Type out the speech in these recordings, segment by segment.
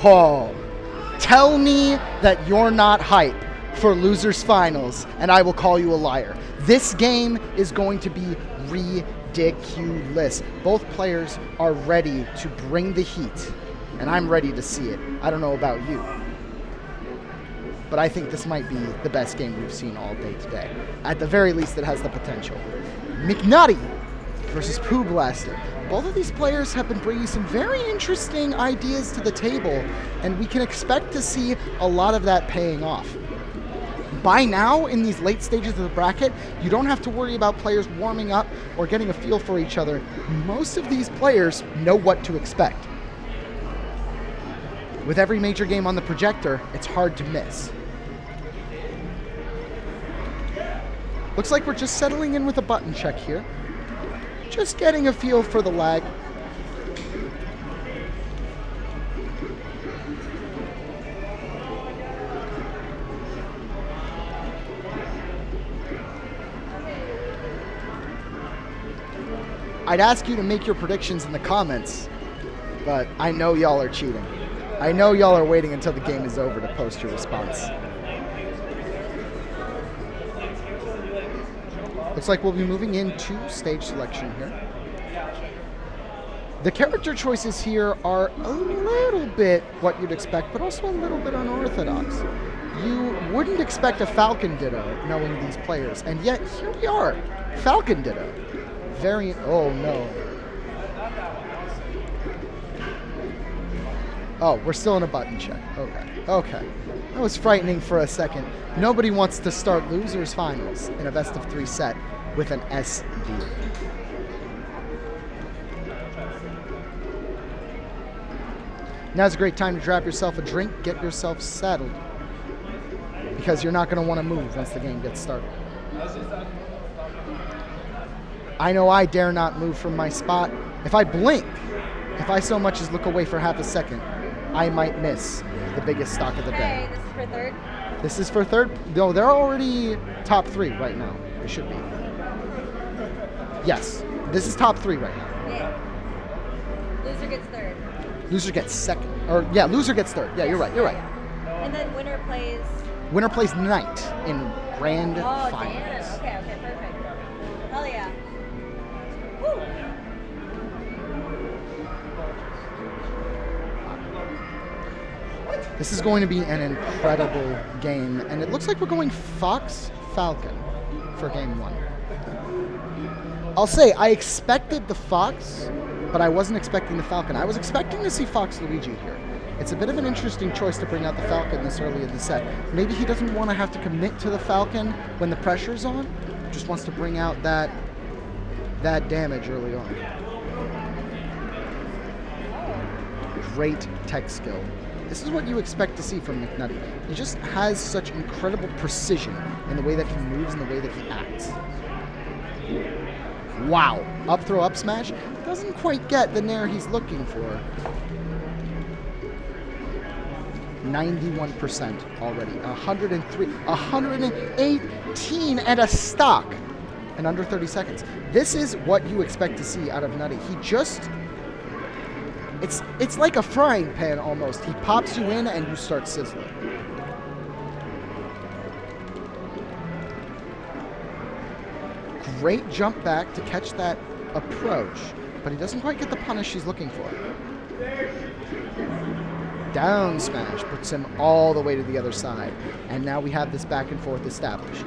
Oh, tell me that you're not hype for Losers Finals, and I will call you a liar. This game is going to be ridiculous. Both players are ready to bring the heat, and I'm ready to see it. I don't know about you, but I think this might be the best game we've seen all day today. At the very least, it has the potential. McNutty versus PooBlaster. Both of these players have been bringing some very interesting ideas to the table, and we can expect to see a lot of that paying off. By now, in these late stages of the bracket, you don't have to worry about players warming up or getting a feel for each other. Most of these players know what to expect. With every major game on the projector, it's hard to miss. Looks like we're just settling in with a button check here. Just getting a feel for the lag. I'd ask you to make your predictions in the comments, but I know y'all are cheating. I know y'all are waiting until the game is over to post your response. Looks like we'll be moving into stage selection here. The character choices here are a little bit what you'd expect, but also a little bit unorthodox. You wouldn't expect a Falcon Ditto knowing these players, and yet here we are. Falcon Ditto. Oh no. Oh, we're still in a button check. Okay. That was frightening for a second. Nobody wants to start Losers Finals in a best of 3 set with an SV. Now's a great time to grab yourself a drink, get yourself settled, because you're not going to want to move once the game gets started. I know I dare not move from my spot. If I blink, if I so much as look away for half a second, I might miss the biggest stock of the day. Hey, this is for third? This is for third? No, they're already top 3 right now. They should be. Yes, this is top 3 right now. Yeah. Loser gets third. Loser gets second. Or, yeah, loser gets third. Yeah, you're right. And then winner plays... Winner plays night in grand finals. Damn. Okay, perfect. Hell yeah. Woo! This is going to be an incredible game, and it looks like we're going Fox Falcon for game 1. I'll say, I expected the Fox, but I wasn't expecting the Falcon. I was expecting to see Fox Luigi here. It's a bit of an interesting choice to bring out the Falcon this early in the set. Maybe he doesn't want to have to commit to the Falcon when the pressure's on, just wants to bring out that damage early on. Great tech skill. This is what you expect to see from McNutty. He just has such incredible precision in the way that he moves and the way that he acts. Wow. Up throw, up smash. Doesn't quite get the nair he's looking for. 91% already. 103, 118 and a stock in under 30 seconds. This is what you expect to see out of Nutty. He just... It's like a frying pan almost. He pops you in and you start sizzling. Great jump back to catch that approach, but he doesn't quite get the punish he's looking for. Down smash puts him all the way to the other side. And now we have this back and forth established.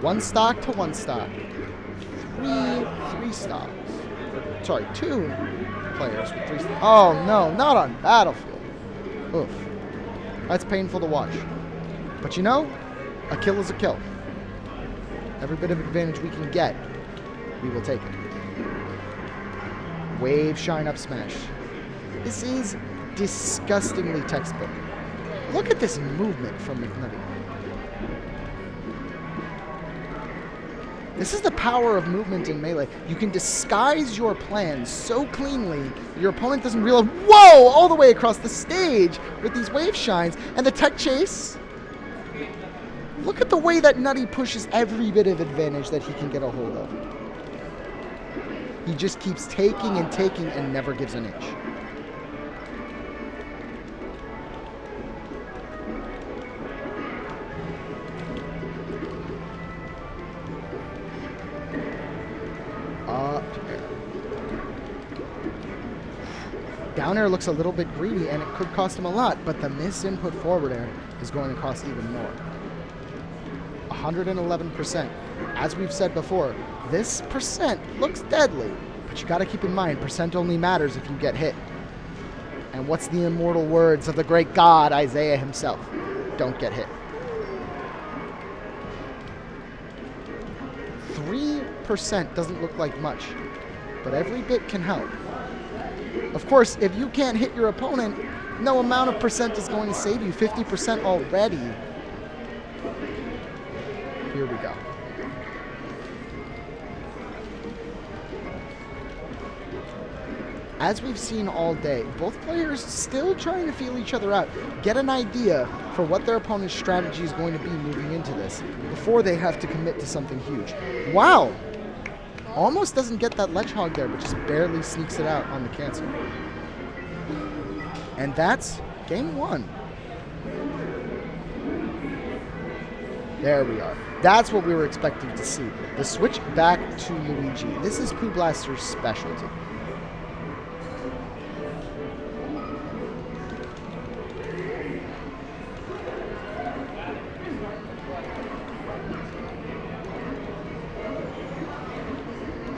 1 stock to 1 stock. 3 stocks. Sorry, 2 players with 3 stocks. Oh no, not on Battlefield. Oof. That's painful to watch. But you know, a kill is a kill. Every bit of advantage we can get, we will take it. Wave shine up smash. This is disgustingly textbook. Look at this movement from McNutty. This is the power of movement in Melee. You can disguise your plans so cleanly your opponent doesn't realize, whoa, all the way across the stage with these wave shines. And the tech chase. Look at the way that Nutty pushes every bit of advantage that he can get a hold of. He just keeps taking and taking and never gives an inch. Down air looks a little bit greedy, and it could cost him a lot, but the miss input forward air is going to cost even more. 111%. As we've said before, this percent looks deadly, but you got to keep in mind, percent only matters if you get hit. And what's the immortal words of the great god Isaiah himself? Don't get hit. 3% doesn't look like much, but every bit can help. Of course, if you can't hit your opponent, no amount of percent is going to save you. 50% already. Here we go. As we've seen all day, both players still trying to feel each other out, get an idea for what their opponent's strategy is going to be moving into this before they have to commit to something huge. Wow! Almost doesn't get that ledge hog there, but just barely sneaks it out on the cancel. And that's game one. There we are. That's what we were expecting to see. The switch back to Luigi. This is PooBlaster's specialty.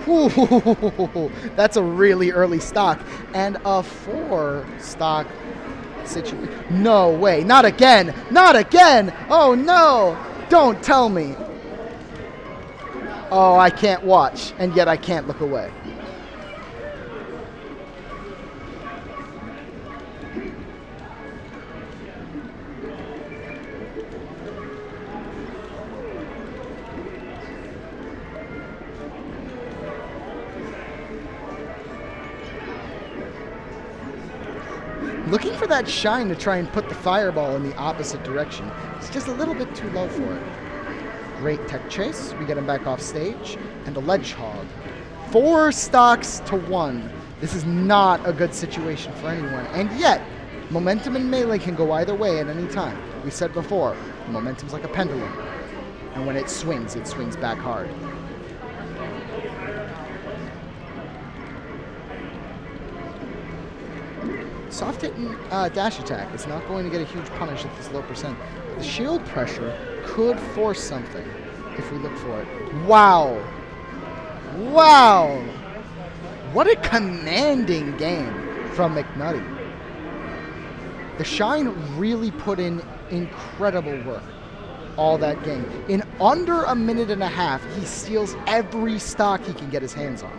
Ooh, that's a really early stock. And a 4 stock situation. No way. Not again. Not again. Oh, no. Don't tell me. Oh, I can't watch. And yet I can't look away. Looking for that shine to try and put the fireball in the opposite direction. It's just a little bit too low for it. Great tech chase. We get him back off stage. And a ledge hog. 4 stocks to 1. This is not a good situation for anyone. And yet, momentum in Melee can go either way at any time. We said before, momentum's like a pendulum. And when it swings back hard. Soft hit and dash attack is not going to get a huge punish at this low percent. The shield pressure could force something if we look for it. Wow. Wow. What a commanding game from McNutty. The shine really put in incredible work all that game. In under a minute and a half, he steals every stock he can get his hands on.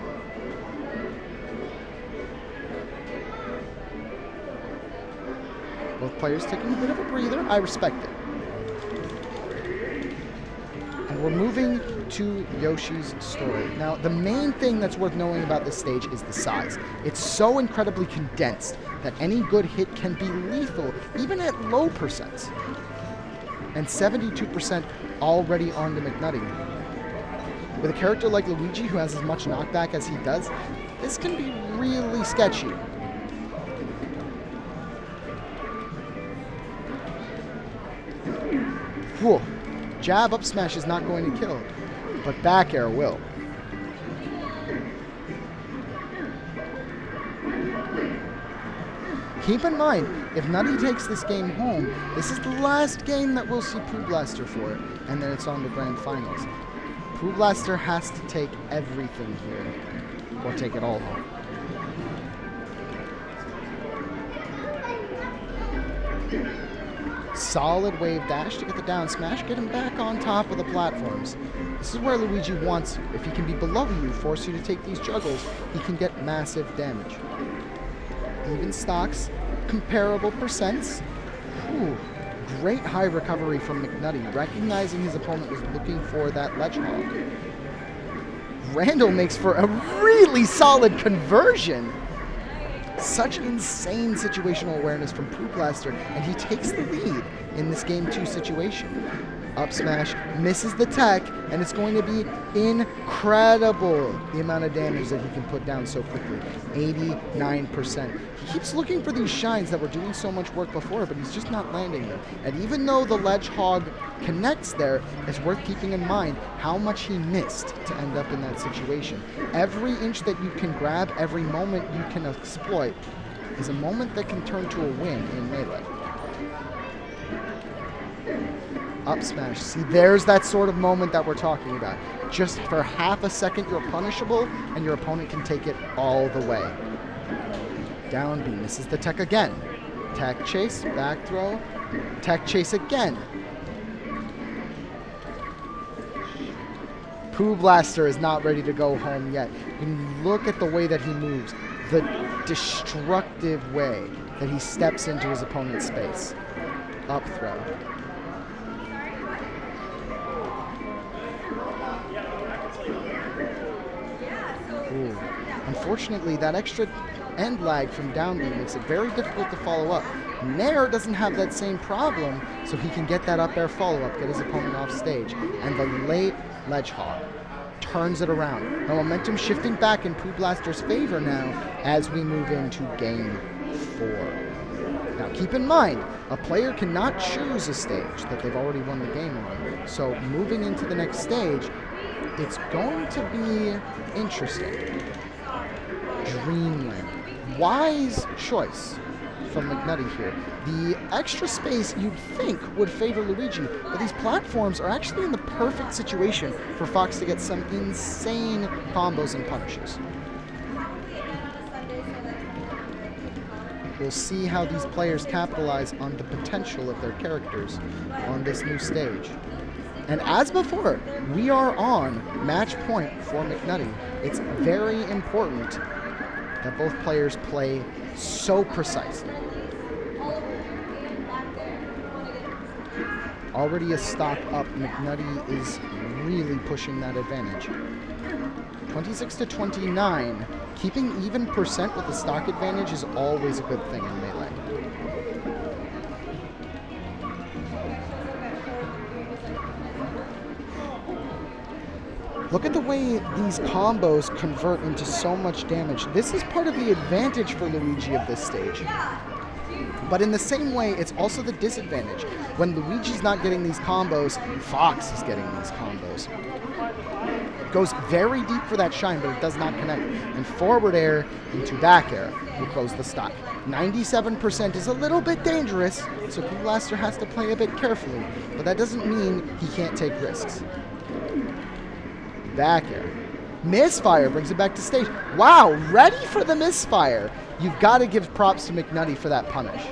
Both players taking a bit of a breather. I respect it. And we're moving to Yoshi's story. Now, the main thing that's worth knowing about this stage is the size. It's so incredibly condensed that any good hit can be lethal, even at low percents. And 72% already on to McNutty. With a character like Luigi, who has as much knockback as he does, this can be really sketchy. Whoa. Jab up smash is not going to kill, but back air will. Keep in mind, if Nutty takes this game home, this is the last game that we'll see PooBlaster for, and then it's on the grand finals. PooBlaster has to take everything here, or take it all home. Solid wave dash to get the down smash, get him back on top of the platforms. This is where Luigi wants you. If he can be below you, force you to take these juggles, he can get massive damage. Even stocks, comparable percents. Ooh, great high recovery from McNutty, recognizing his opponent was looking for that ledge hog. Randall makes for a really solid conversion. Such insane situational awareness from PooBlaster, and he takes the lead in this Game 2 situation. Up smash, misses the tech, and it's going to be incredible the amount of damage that he can put down so quickly. 89%. He keeps looking for these shines that were doing so much work before, but he's just not landing them. And even though the ledge hog connects there, it's worth keeping in mind how much he missed to end up in that situation. Every inch that you can grab, every moment you can exploit, is a moment that can turn to a win in Melee. Up smash. See, there's that sort of moment that we're talking about. Just for half a second, you're punishable, and your opponent can take it all the way. Down B. Misses the tech again. Tech chase, back throw. Tech chase again. PooBlaster is not ready to go home yet. When you look at the way that he moves, the destructive way that he steps into his opponent's space. Up throw. Ooh. Unfortunately, that extra end lag from down B makes it very difficult to follow up. Nair doesn't have that same problem, so he can get that up air follow-up, get his opponent off stage. And the late ledge hog turns it around. The momentum shifting back in PooBlaster's favor now as we move into game 4. Now keep in mind, a player cannot choose a stage that they've already won the game on. So moving into the next stage, it's going to be interesting. Dreamland. Wise choice from McNutty here. The extra space you'd think would favor Luigi, but these platforms are actually in the perfect situation for Fox to get some insane combos and punishes. We'll see how these players capitalize on the potential of their characters on this new stage. And as before, we are on match point for McNutty. It's very important that both players play so precisely. Already a stock up, McNutty is really pushing that advantage. 26-29, keeping even percent with the stock advantage is always a good thing in Melee. Look at the way these combos convert into so much damage. This is part of the advantage for Luigi of this stage. But in the same way, it's also the disadvantage. When Luigi's not getting these combos, Fox is getting these combos. Goes very deep for that shine, but it does not connect. And forward air into back air will close the stock. 97% is a little bit dangerous, so PooBlaster has to play a bit carefully. But that doesn't mean he can't take risks. Back air. Misfire brings it back to stage. Wow, ready for the misfire. You've got to give props to McNutty for that punish.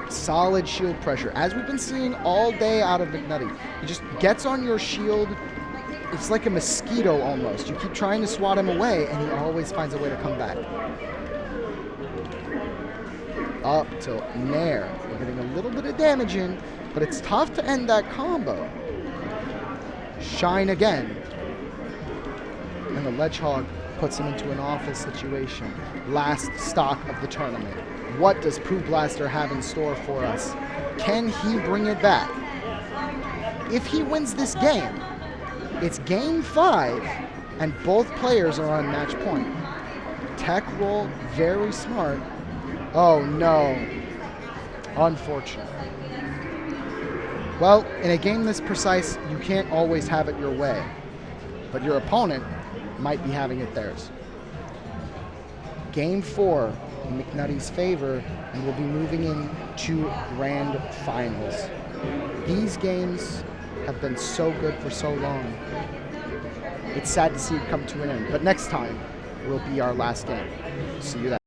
Solid shield pressure. As we've been seeing all day out of McNutty, he just gets on your shield. It's like a mosquito almost. You keep trying to swat him away, and he always finds a way to come back. Up till Nair. We're getting a little bit of damage in, but it's tough to end that combo. Shine again. And the ledge hog puts him into an awful situation. Last stock of the tournament. What does PooBlaster have in store for us? Can he bring it back? If he wins this game, it's game 5, and both players are on match point. Tech roll, very smart. Oh no. Unfortunate. Well, in a game this precise, you can't always have it your way. But your opponent might be having it theirs. Game 4 in McNutty's favor, and we'll be moving into grand finals. These games have been so good for so long. It's sad to see it come to an end, but next time will be our last game. See you then.